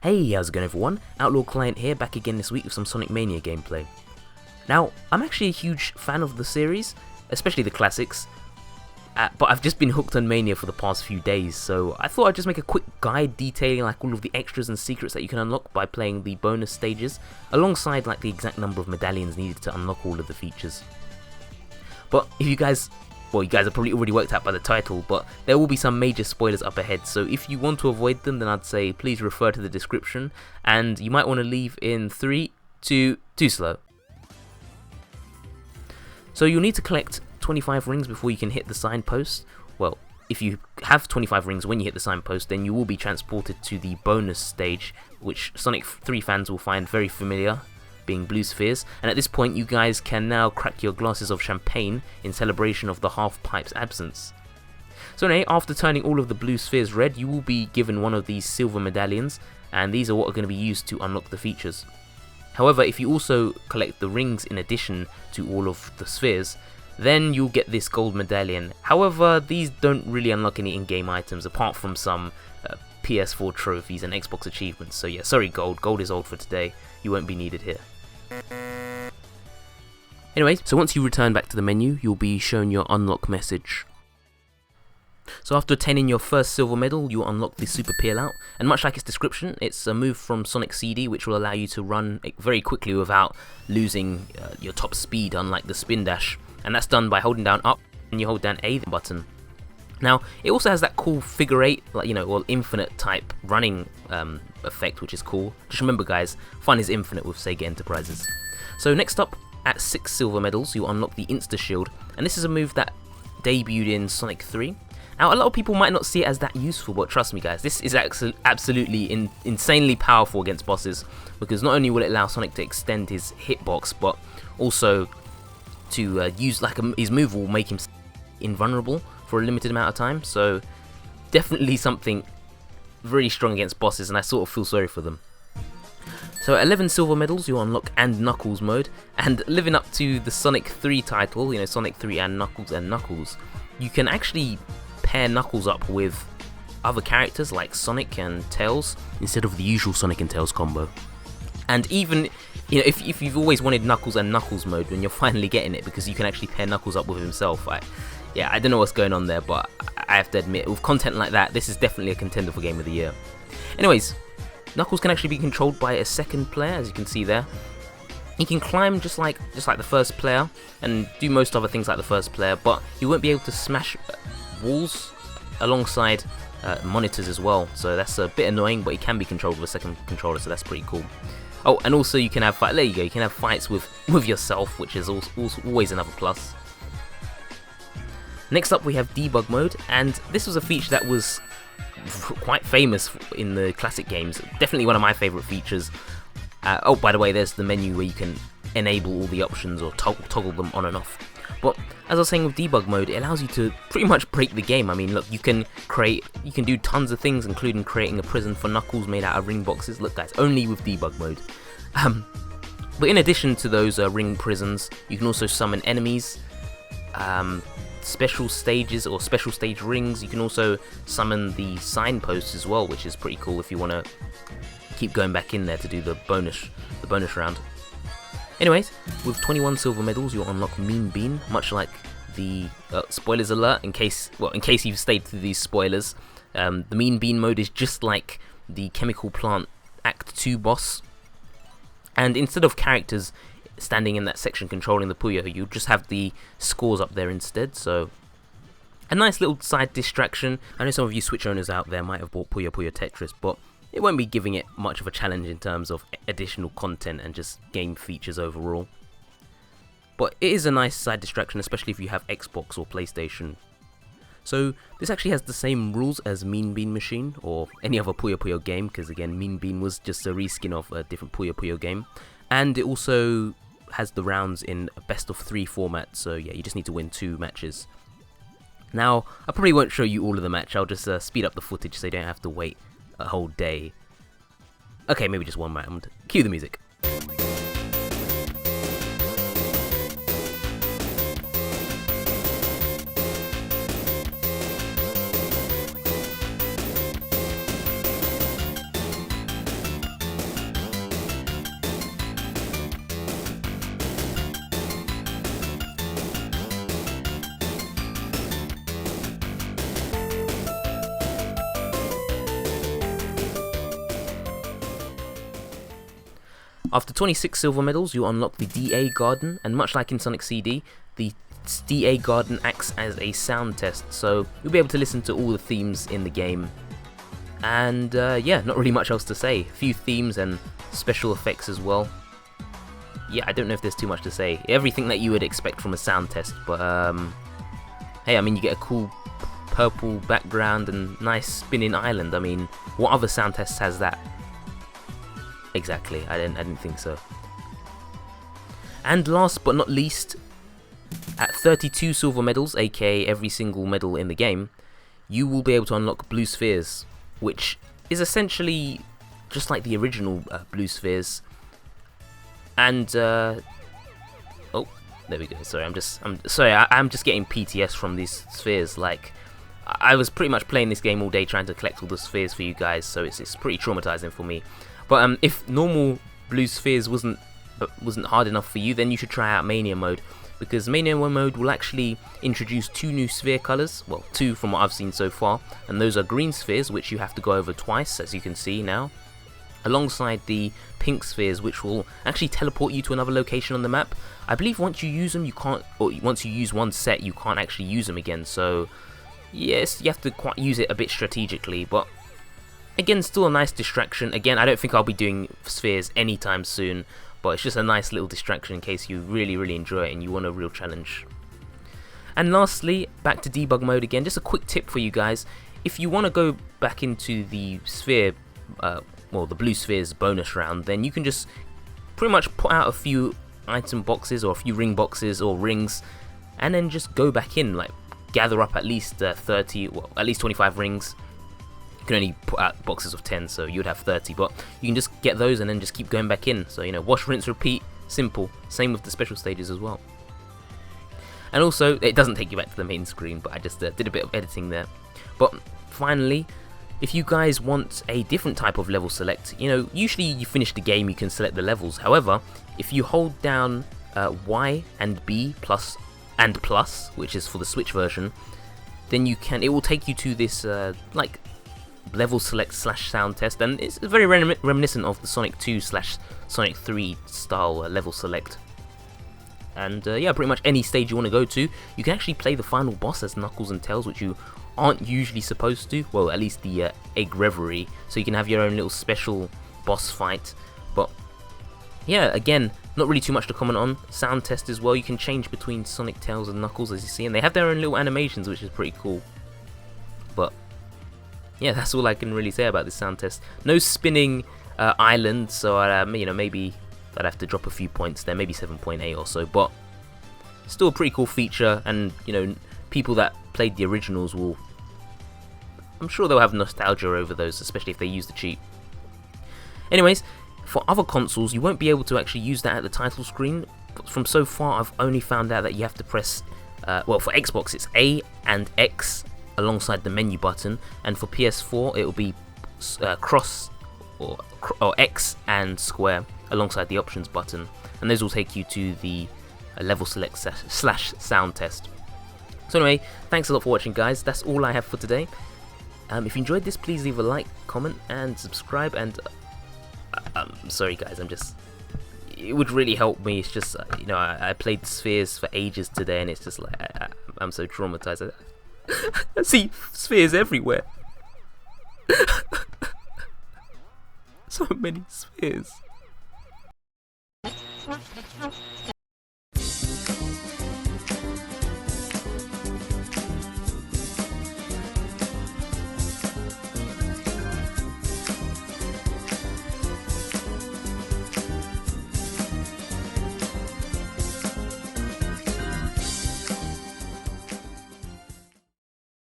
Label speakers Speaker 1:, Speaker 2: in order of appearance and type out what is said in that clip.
Speaker 1: Hey, how's it going everyone? OutlawClient here, back again this week with some Sonic Mania gameplay. Now, I'm actually a huge fan of the series, especially the classics, but I've just been hooked on Mania for the past few days, so I thought I'd just make a quick guide detailing like all of the extras and secrets that you can unlock by playing the bonus stages, alongside like the exact number of medallions needed to unlock all of the features. But if you guys have probably already worked out by the title, but there will be some major spoilers up ahead, so if you want to avoid them, then I'd say please refer to the description, and you might want to leave in 3, 2, too slow. So you'll need to collect 25 rings before you can hit the signpost. Well, if you have 25 rings when you hit the signpost, then you will be transported to the bonus stage, which Sonic 3 fans will find very familiar, being blue spheres, and at this point you guys can now crack your glasses of champagne in celebration of the half pipe's absence. So anyway, after turning all of the blue spheres red, you will be given one of these silver medallions, and these are what are going to be used to unlock the features. However, if you also collect the rings in addition to all of the spheres, then you'll get this gold medallion. However, these don't really unlock any in-game items apart from some PS4 trophies and Xbox achievements, so yeah, sorry gold is old for today, you won't be needed here. Anyway, so once you return back to the menu, you'll be shown your unlock message. So after attaining your first silver medal, you'll unlock the Super Peel Out, and much like its description, it's a move from Sonic CD which will allow you to run very quickly without losing your top speed, unlike the spin dash, and that's done by holding down up and you hold down A button. Now, it also has that cool figure 8, like, or infinite type running effect, which is cool. Just remember guys, fun is infinite with Sega Enterprises. So next up, at 6 silver medals, you unlock the Insta Shield, and this is a move that debuted in Sonic 3. Now, a lot of people might not see it as that useful, but trust me guys, this is absolutely insanely powerful against bosses, because not only will it allow Sonic to extend his hitbox, but also to use his move will make him invulnerable for a limited amount of time, so definitely something really strong against bosses, and I sort of feel sorry for them. So at 11 silver medals, you unlock and Knuckles mode, and living up to the Sonic 3 title, Sonic 3 and Knuckles, you can actually pair Knuckles up with other characters like Sonic and Tails instead of the usual Sonic and Tails combo. And even if you've always wanted Knuckles and Knuckles mode, then you're finally getting it, because you can actually pair Knuckles up with himself. I don't know what's going on there, but I have to admit, with content like that, this is definitely a contender for Game of the Year. Anyways, Knuckles can actually be controlled by a second player, as you can see there. He can climb just like the first player, and do most other things like the first player, but he won't be able to smash walls alongside monitors as well, so that's a bit annoying, but he can be controlled with a second controller, so that's pretty cool. Oh, and also you can have you can have fights with yourself, which is always another plus. Next up we have Debug mode, and this was a feature that was quite famous in the classic games, definitely one of my favourite features. Oh, by the way, there's the menu where you can enable all the options or toggle them on and off. But as I was saying, with Debug mode, it allows you to pretty much break the game. I mean, look, you can do tons of things, including creating a prison for Knuckles made out of ring boxes. Look guys, only with Debug mode. But in addition to those ring prisons, you can also summon enemies, special stages or special stage rings. You can also summon the signposts as well, which is pretty cool if you want to keep going back in there to do the bonus round. Anyways, with 21 silver medals, you'll unlock Mean Bean, much like the spoilers alert. In case you've stayed through these spoilers, the Mean Bean mode is just like the Chemical Plant Act 2 boss, and instead of characters standing in that section controlling the Puyo, you'll just have the scores up there instead. So a nice little side distraction. I know some of you Switch owners out there might have bought Puyo Puyo Tetris, but it won't be giving it much of a challenge in terms of additional content and just game features overall. But it is a nice side distraction, especially if you have Xbox or PlayStation. So this actually has the same rules as Mean Bean Machine or any other Puyo Puyo game, because again, Mean Bean was just a reskin of a different Puyo Puyo game. And it also has the rounds in a best of 3 format, so yeah, you just need to win 2 matches. Now, I probably won't show you all of the match, I'll just speed up the footage so you don't have to wait a whole day. Okay, maybe just one round. Cue the music. After 26 silver medals, you unlock the DA Garden, and much like in Sonic CD, the DA Garden acts as a sound test, so you'll be able to listen to all the themes in the game. And yeah, not really much else to say. A few themes and special effects as well. Yeah, I don't know if there's too much to say. Everything that you would expect from a sound test, but hey, I mean, you get a cool purple background and nice spinning island. I mean, what other sound test has that? Exactly, I didn't think so. And last but not least, at 32 silver medals, aka every single medal in the game, you will be able to unlock blue spheres, which is essentially just like the original blue spheres. And oh, there we go. Sorry, I'm just getting PTS from these spheres. Like, I was pretty much playing this game all day trying to collect all the spheres for you guys, so it's pretty traumatizing for me. But if normal blue spheres wasn't hard enough for you, then you should try out Mania mode, because Mania mode will actually introduce 2 new sphere colors, well, 2 from what I've seen so far, and those are green spheres, which you have to go over twice, as you can see now, alongside the pink spheres, which will actually teleport you to another location on the map. I believe once you use them, you can't, or once you use one set, you can't actually use them again, so yes, you have to use it a bit strategically, but again, still a nice distraction. Again, I don't think I'll be doing spheres anytime soon, but it's just a nice little distraction in case you really enjoy it and you want a real challenge. And lastly, back to debug mode again, just a quick tip for you guys. If you want to go back into the sphere, well, the blue spheres bonus round, then you can just pretty much put out a few item boxes or a few ring boxes or rings, and then just go back in, like gather up at least 30, well, at least 25 rings. You can only put out boxes of 10, so you'd have 30, but you can just get those and then just keep going back in. So, you know, wash, rinse, repeat, simple. Same with the special stages as well. And also, it doesn't take you back to the main screen, but I just did a bit of editing there. But finally, if you guys want a different type of level select, you know, usually you finish the game, you can select the levels. However, if you hold down Y and B plus, which is for the Switch version, then you can, it will take you to this, like, level select / sound test, and it's very reminiscent of the Sonic 2 / Sonic 3 style level select. And yeah, pretty much any stage you want to go to, you can actually play the final boss as Knuckles and Tails, which you aren't usually supposed to. Well, at least the Egg Reverie, so you can have your own little special boss fight. But yeah, again, not really too much to comment on. Sound test as well, you can change between Sonic, Tails and Knuckles, as you see, and they have their own little animations, which is pretty cool. But yeah, that's all I can really say about this sound test. No spinning island, so you know, maybe I'd have to drop a few points there, maybe 7.8 or so, but still a pretty cool feature, and you know, people that played the originals will, I'm sure they'll have nostalgia over those, especially if they use the cheat. Anyways, for other consoles, you won't be able to actually use that at the title screen. From so far, I've only found out that you have to press, well, for Xbox it's A and X alongside the menu button, and for PS4 it will be cross or X and square alongside the options button, and those will take you to the level select / sound test. So anyway, thanks a lot for watching, guys. That's all I have for today. If you enjoyed this, please leave a like, comment and subscribe, and sorry guys, it would really help me. It's just you know, I played Spheres for ages today, and it's just like I'm so traumatized. I see spheres everywhere. So many spheres.